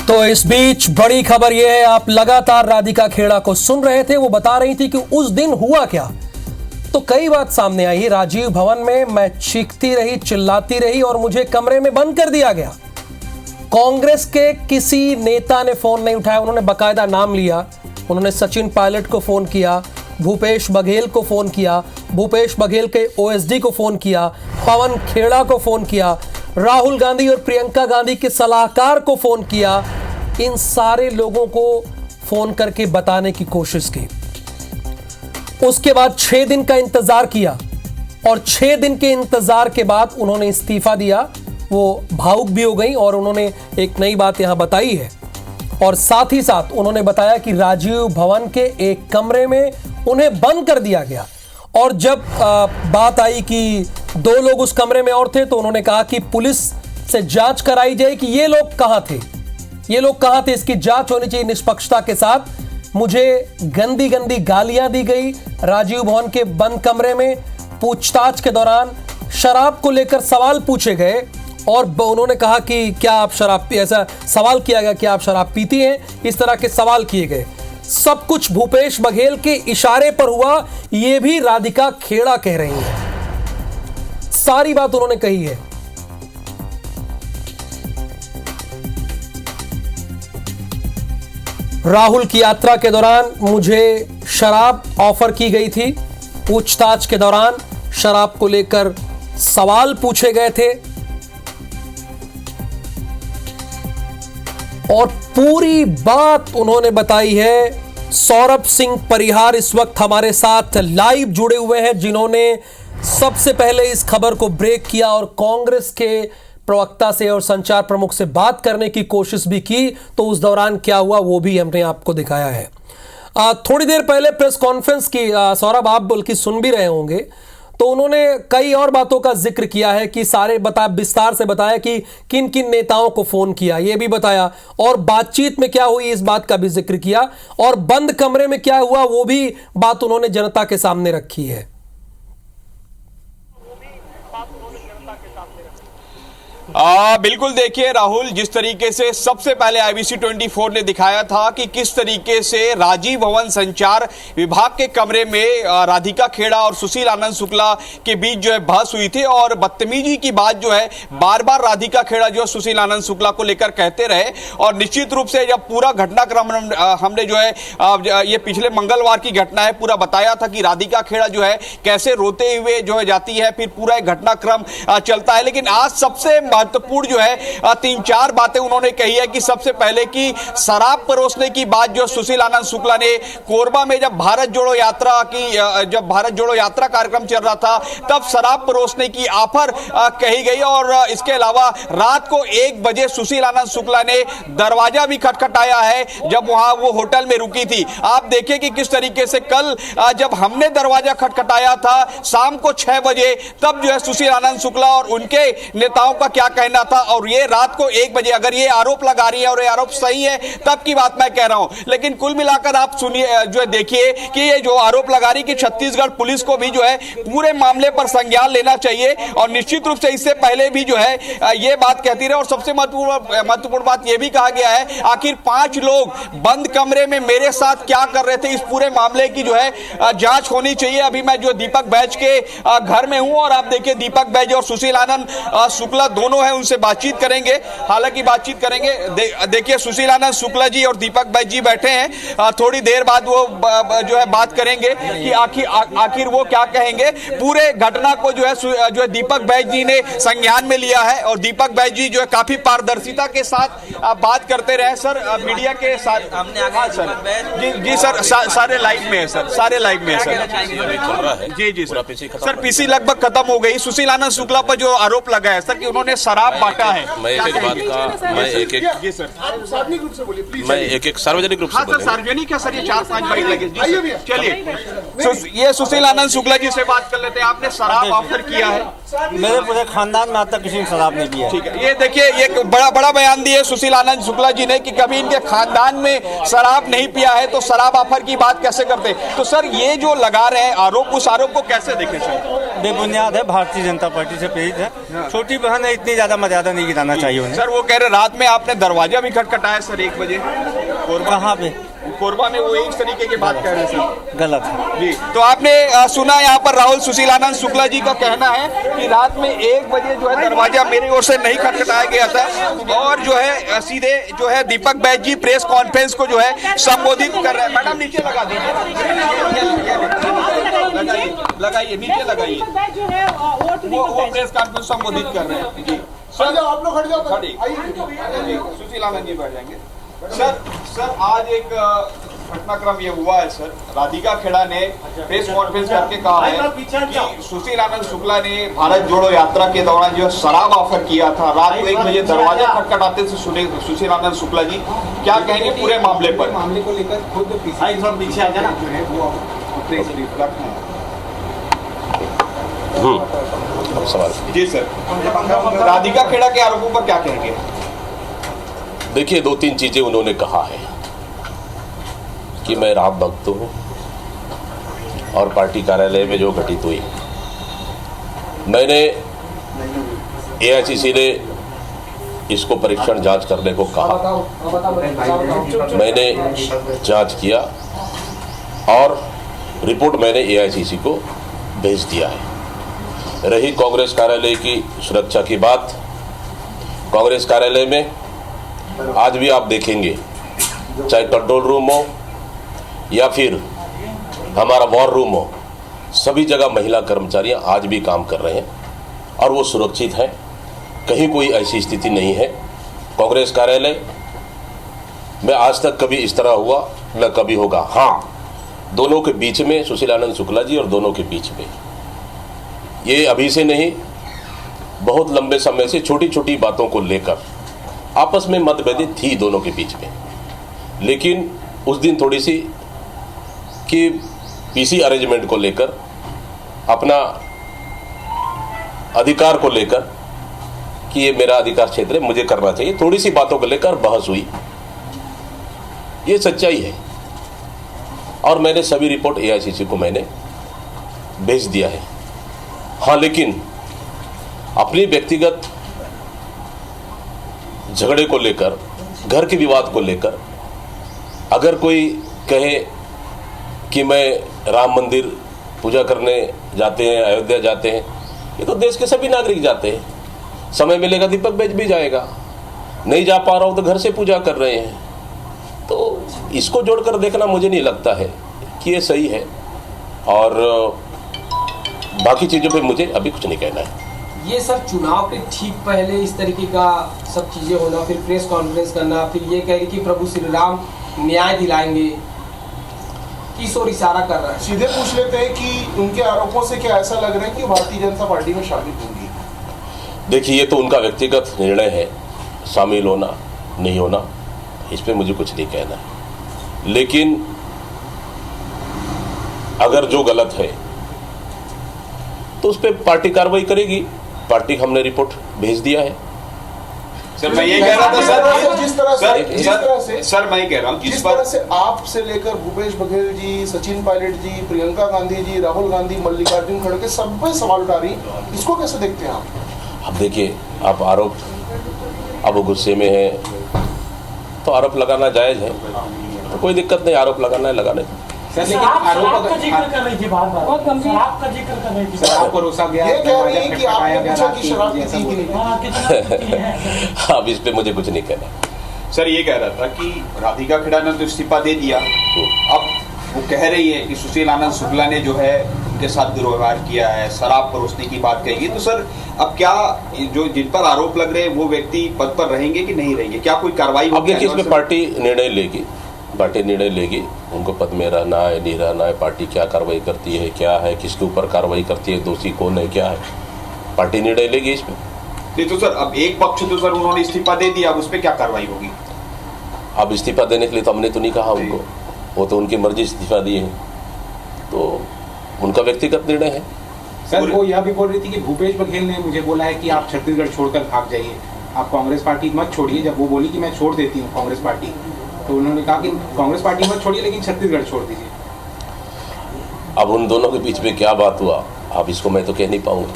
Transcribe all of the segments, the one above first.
तो इस बीच बड़ी खबर यह है, आप लगातार राधिका खेड़ा को सुन रहे थे। वो बता रही थी कि उस दिन हुआ क्या। तो कई बात सामने आई। राजीव भवन में मैं चीखती रही, चिल्लाती रही और मुझे कमरे में बंद कर दिया गया। कांग्रेस के किसी नेता ने फोन नहीं उठाया। उन्होंने बाकायदा नाम लिया। उन्होंने सचिन पायलट को फोन किया, भूपेश बघेल को फोन किया, भूपेश बघेल के ओएसडी को फोन किया, पवन खेड़ा को फोन किया, राहुल गांधी और प्रियंका गांधी के सलाहकार को फोन किया। इन सारे लोगों को फोन करके बताने की कोशिश की। उसके बाद 6 दिन का इंतजार किया और 6 दिन के इंतजार के बाद उन्होंने इस्तीफा दिया। वो भावुक भी हो गई और उन्होंने एक नई बात यहां बताई है और साथ ही साथ उन्होंने बताया कि राजीव भवन के एक कमरे में उन्हें बंद कर दिया गया। और जब बात आई कि 2 लोग उस कमरे में और थे तो उन्होंने कहा कि पुलिस से जांच कराई जाए कि ये लोग कहां थे, ये लोग कहां थे, इसकी जांच होनी चाहिए निष्पक्षता के साथ। मुझे गंदी गंदी गालियां दी गई राजीव भवन के बंद कमरे में। पूछताछ के दौरान शराब को लेकर सवाल पूछे गए और उन्होंने कहा कि क्या आप शराब, ऐसा सवाल किया गया कि आप शराब पीती हैं, इस तरह के सवाल किए गए। सब कुछ भूपेश बघेल के इशारे पर हुआ, यह भी राधिका खेड़ा कह रही है। सारी बात उन्होंने कही है। राहुल की यात्रा के दौरान मुझे शराब ऑफर की गई थी। पूछताछ के दौरान शराब को लेकर सवाल पूछे गए थे और पूरी बात उन्होंने बताई है। सौरभ सिंह परिहार इस वक्त हमारे साथ लाइव जुड़े हुए हैं, जिन्होंने सबसे पहले इस खबर को ब्रेक किया और कांग्रेस के प्रवक्ता से और संचार प्रमुख से बात करने की कोशिश भी की। तो उस दौरान क्या हुआ वो भी हमने आपको दिखाया है। थोड़ी देर पहले प्रेस कॉन्फ्रेंस की सौरभ आप बल्कि सुन भी रहे होंगे, तो उन्होंने कई और बातों का जिक्र किया है कि विस्तार से बताया कि किन किन नेताओं को फोन किया, यह भी बताया और बातचीत में क्या हुई इस बात का भी जिक्र किया और बंद कमरे में क्या हुआ वो भी बात उन्होंने जनता के सामने रखी है। बिल्कुल देखिए राहुल, जिस तरीके से सबसे पहले IBC 24 ने दिखाया था कि किस तरीके से राजीव भवन संचार विभाग के कमरे में राधिका खेड़ा और सुशील आनंद शुक्ला के बीच जो है बहस हुई थी और बदतमीजी की बात जो है बार बार राधिका खेड़ा जो सुशील आनंद शुक्ला को लेकर कहते रहे। और निश्चित रूप से जब पूरा घटनाक्रम हमने जो है ये पिछले मंगलवार की घटना है पूरा बताया था कि राधिका खेड़ा जो है कैसे रोते हुए जो है जाती है, फिर पूरा एक घटनाक्रम चलता है। लेकिन आज सबसे महत्वपूर्ण जो है 3-4 बातें उन्होंने कही है कि सबसे पहले कि शराब परोसने की बात जो सुशील आनंद शुक्ला ने कोरबा में जब भारत जोड़ो यात्रा कार्यक्रम चल रहा था तब शराब परोसने की ऑफर कही गई। और इसके अलावा रात को 1 बजे सुशील आनंद शुक्ला ने दरवाजा भी खटखटाया है जब वहां वो होटल में रुकी थी। आप देखिए कि किस तरीके से कल जब हमने दरवाजा खटखटाया था शाम को 6 बजे, तब जो है सुशील आनंद शुक्ला और उनके नेताओं का क्या कहना था और ये रात को 1 बजे। अगर ये आरोप लगा रही है और ये आरोप सही है तब की बात मैं कह रहा हूं, लेकिन कुल मिलाकर आप सुनिए जो है देखिए कि ये जो आरोप लगा रही कि छत्तीसगढ़ पुलिस को भी जो है पूरे मामले पर संज्ञान लेना चाहिए और निश्चित रूप से इससे पहले भी जो है ये बात कहती रहे। और सबसे महत्वपूर्ण बात यह भी कहा गया है आखिर 5 लोग बंद कमरे में मेरे साथ क्या कर रहे थे, इस पूरे मामले की जो है जांच होनी चाहिए। अभी मैं जो दीपक बैज के घर में हूं और आप देखिए दीपक बैज और सुशील आनंद शुक्ला दोनों है, उनसे बातचीत करेंगे। हालांकि बातचीत करेंगे, देखिए सुशील आनंद शुक्ला जी और दीपक बैज जी बैठे हैं। थोड़ी देर बाद वो जो है बात करेंगे कि आखिर वो क्या कहेंगे। पूरे घटना को जो है दीपक बैज जी ने संज्ञान में लिया है और दीपक बैज जी जो है काफी पारदर्शिता के साथ बात करते रहे। सर मीडिया के साथ हमने सर जी सर सारे लाइव में है सर, सारे लाइव में है सर। जी सर पीसी लगभग खत्म हो गई। सुशील आनंद शुक्ला पर जो आरोप लगा है सर कि उन्होंने शराब बांटा है। मैं एक बात का मैं एक सार्वजनिक रूप से सार्वजनिक है सर, ये 4-5 बाइक लगे। चलिए ये सुशील आनंद शुक्ला जी से बात कर लेते हैं। आपने शराब ऑफर किया है मेरे पूरे खानदान में आज तक किसी ने शराब नहीं पिया है। ठीक है, ये देखिए, ये बड़ा बयान दिए सुशील आनंद शुक्ला जी ने कि कभी इनके खानदान में शराब नहीं पिया है, तो शराब ऑफर की बात कैसे करते। तो सर ये जो लगा रहे हैं आरोप, उस आरोप को कैसे देखें सर? बेबुनियाद है, भारतीय जनता पार्टी से प्रेरित है। छोटी बहन है, इतनी ज्यादा मर्यादा नहीं गिराना चाहिए उन्हें। सर वो कह रहे रात में आपने दरवाजा भी खटखटाया सर 1 बजे कहाँ पे? कोरबा में, वो एक तरीके की बात कह रहे हैं सर। गलत है जी, तो आपने सुना यहाँ पर राहुल सुशील आनंद शुक्ला जी का कहना है कि रात में 1 बजे जो है दरवाजा मेरी ओर से नहीं खटखटाया गया था, और जो है सीधे जो है दीपक बैज जी प्रेस कॉन्फ्रेंस को जो है संबोधित कर रहे हैं। मैडम नीचे लगा दीजिए, लगाइए नीचे लगाइए, वो प्रेस कॉन्फ्रेंस संबोधित कर रहे हैं। जी सर, आप लोग खड़े जाओ, सुशील आनंद जी बैठ जाएंगे। सर आज एक घटनाक्रम ये हुआ है सर, राधिका खेड़ा ने प्रेस कॉन्फ्रेंस करके कहा है कि सुशील आनंद शुक्ला ने भारत जोड़ो यात्रा के दौरान जो शराब ऑफर किया था, रात को 1 बजे दरवाजा खटखटाते से सुने सुशील आनंद शुक्ला जी। क्या कहेंगे पूरे मामले पर? मामले को लेकर खुद पीछे आ जाना सवाल। जी सर, राधिका खेड़ा के आरोपों पर क्या कहेंगे? देखिए, 2-3 चीजें उन्होंने कहा है कि मैं राम भक्त हूँ और पार्टी कार्यालय में जो घटित हुई, मैंने एआईसीसी ने इसको परीक्षण जांच करने को कहा, मैंने जांच किया और रिपोर्ट मैंने एआईसीसी को भेज दिया है। रही कांग्रेस कार्यालय की सुरक्षा की बात, कांग्रेस कार्यालय में आज भी आप देखेंगे, चाहे कंट्रोल रूम हो या फिर हमारा वॉर रूम हो, सभी जगह महिला कर्मचारियां आज भी काम कर रहे हैं और वो सुरक्षित हैं। कहीं कोई ऐसी स्थिति नहीं है। कांग्रेस कार्यालय में आज तक कभी इस तरह हुआ न कभी होगा। हाँ, दोनों के बीच में, सुशील आनंद शुक्ला जी और दोनों के बीच में, ये अभी से नहीं, बहुत लंबे समय से छोटी छोटी बातों को लेकर आपस में मतभेद थी दोनों के बीच में। लेकिन उस दिन थोड़ी सी कि पीसी अरेंजमेंट को लेकर, अपना अधिकार को लेकर कि ये मेरा अधिकार क्षेत्र है, मुझे करना चाहिए, थोड़ी सी बातों को लेकर बहस हुई। ये सच्चाई है और मैंने सभी रिपोर्ट एआईसीसी को मैंने भेज दिया है। हाँ, लेकिन अपनी व्यक्तिगत झगड़े को लेकर, घर के विवाद को लेकर अगर कोई कहे कि मैं राम मंदिर पूजा करने जाते हैं, अयोध्या जाते हैं, ये तो देश के सभी नागरिक जाते हैं। समय मिलेगा दीपक बैज भी जाएगा, नहीं जा पा रहा हूं तो घर से पूजा कर रहे हैं। तो इसको जोड़कर देखना मुझे नहीं लगता है कि ये सही है, और बाकी चीज़ों पे मुझे अभी कुछ नहीं कहना है। ये सर चुनाव के ठीक पहले इस तरीके का सब चीजें होना, फिर प्रेस कॉन्फ्रेंस करना, फिर ये कह रही कि प्रभु श्री राम न्याय दिलाएंगे, किस ओर इशारा कर रहा है? सीधे पूछ लेते हैं कि उनके आरोपों से क्या ऐसा लग रहा है कि भारतीय जनता पार्टी में शामिल होंगी? देखिए, ये तो उनका व्यक्तिगत निर्णय है, शामिल होना नहीं होना, इस पे मुझे कुछ नहीं कहना है। लेकिन अगर जो गलत है तो उस पर पार्टी कार्रवाई करेगी। पार्टी को हमने रिपोर्ट भेज दिया है। सर मैं ये कह रहा था सर, जिस तरह से सर मैं ये कह रहा हूँ जिस तरह से आप से लेकर भूपेश बघेल जी, सचिन पायलट जी, प्रियंका गांधी जी, राहुल गांधी, मल्लिकार्जुन खड़गे सब पे सवाल उठा रही, इसको कैसे देखते हैं आप? अब देखिए, आप आरोप, अब गुस्से में है तो आरोप लगाना जायज है, तो कोई दिक्कत नहीं, आरोप लगाना है, लगाने। शराब का जिक्र कर रही थी, बार-बार बहुत गंभीर शराब का जिक्र कर रही थी। शराब को रोसा गया, ये कह रही है कि आपने पूछा कि शराब पीती कि नहीं? हाँ, कितना पीती है? अब इस पे मुझे कुछ नहीं कहना। सर ये कह रहा था कि राधिका खेड़ा ने तो इस्तीफा दे दिया, अब वो कह रही है कि सुशील आनंद शुक्ला ने जो है उनके साथ दुर्व्यवहार किया है, शराब परोसने की बात कही। तो सर अब क्या जो जिन पर आरोप लग रहे हैं वो व्यक्ति पद पर रहेंगे कि नहीं रहेंगे? क्या कोई कार्रवाई होगी? अब देखिए, इसमें पार्टी निर्णय लेगी, पार्टी निर्णय लेगी, उनको पद में रहना है नहीं रहना है, पार्टी क्या कार्रवाई करती है, क्या है, किसके ऊपर कार्रवाई करती है, दोषी कौन है, क्या है, पार्टी निर्णय लेगी इसमें। तो सर अब एक पक्ष तो सर उन्होंने इस्तीफा दे दिया, अब उस पर क्या कार्रवाई होगी? अब इस्तीफा देने के लिए तो हमने तो नहीं कहा उनको, वो तो उनकी मर्जी इस्तीफा दी है, तो उनका व्यक्तिगत निर्णय है। सर वो यह भी बोल रही थी कि भूपेश बघेल ने मुझे बोला है कि आप छत्तीसगढ़ छोड़कर भाग जाइए, आप कांग्रेस पार्टी मत छोड़िए। जब वो बोली कि मैं छोड़ देती हूँ कांग्रेस पार्टी, तो उन्होंने कहा कि कांग्रेस पार्टी मत छोड़िए लेकिन छत्तीसगढ़ छोड़ दीजिए। अब उन दोनों के बीच में क्या बात हुआ, अब इसको मैं तो कह नहीं पाऊंगा।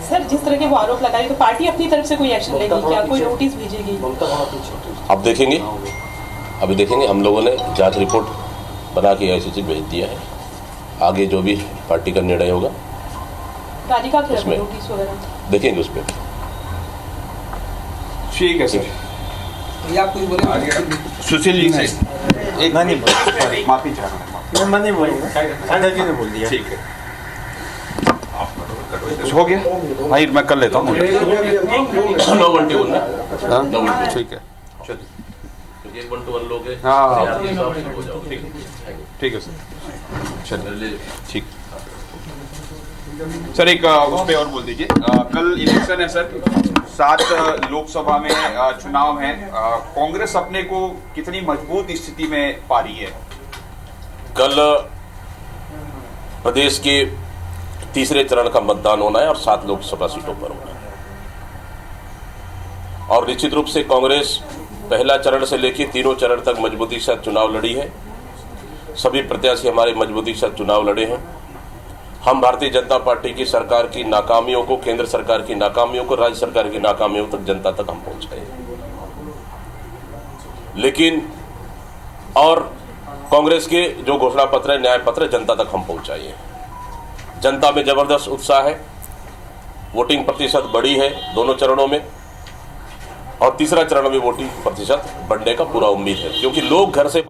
सर जिस तरह के वो आरोप लगाए तो पार्टी अपनी तरफ से कोई एक्शन लेगी क्या, कोई नोटिस भेजेगी? अब देखेंगे, अभी देखेंगे। हम लोगों ने जांच रिपोर्ट बना के AICC भेज दिया है, आगे जो भी पार्टी का निर्णय होगा राधिका के उसमें नोटिस वगैरह देखेंगे उस पर। ठीक है सर। ये आप कुछ बोले सुशील जी से एक मैं नहीं बोल, माफी चाह रहा हूं। मैं नहीं बोलूँगा, सागर जी ने बोल दिया। ठीक है, हो गया भाई, मैं कर लेता हूँ। नौ घंटे बोलना, ठीक है, चलिए। 1 to 1 लोग हैं। हाँ हो जाओ, ठीक है सर, चलिए ठीक। सर एक उस पर और बोल दीजिए, कल इलेक्शन है सर, 7 लोकसभा में चुनाव है, कांग्रेस अपने को कितनी मजबूत स्थिति में पा रही है? कल प्रदेश के तीसरे चरण का मतदान होना है और 7 लोकसभा सीटों पर होना है, और निश्चित रूप से कांग्रेस पहला चरण से लेकर तीनों चरण तक मजबूती के साथ चुनाव लड़ी है। सभी प्रत्याशी हमारे मजबूती के साथ चुनाव लड़े हैं। हम भारतीय जनता पार्टी की सरकार की नाकामियों को, केंद्र सरकार की नाकामियों को, राज्य सरकार की नाकामियों तक, जनता तक हम पहुंचाए। लेकिन और कांग्रेस के जो घोषणा पत्र है, न्याय पत्र, जनता तक हम पहुंचाइए। जनता में जबरदस्त उत्साह है, वोटिंग प्रतिशत बढ़ी है दोनों चरणों में, और तीसरा चरण में वोटिंग प्रतिशत बढ़ने का पूरा उम्मीद है, क्योंकि लोग घर से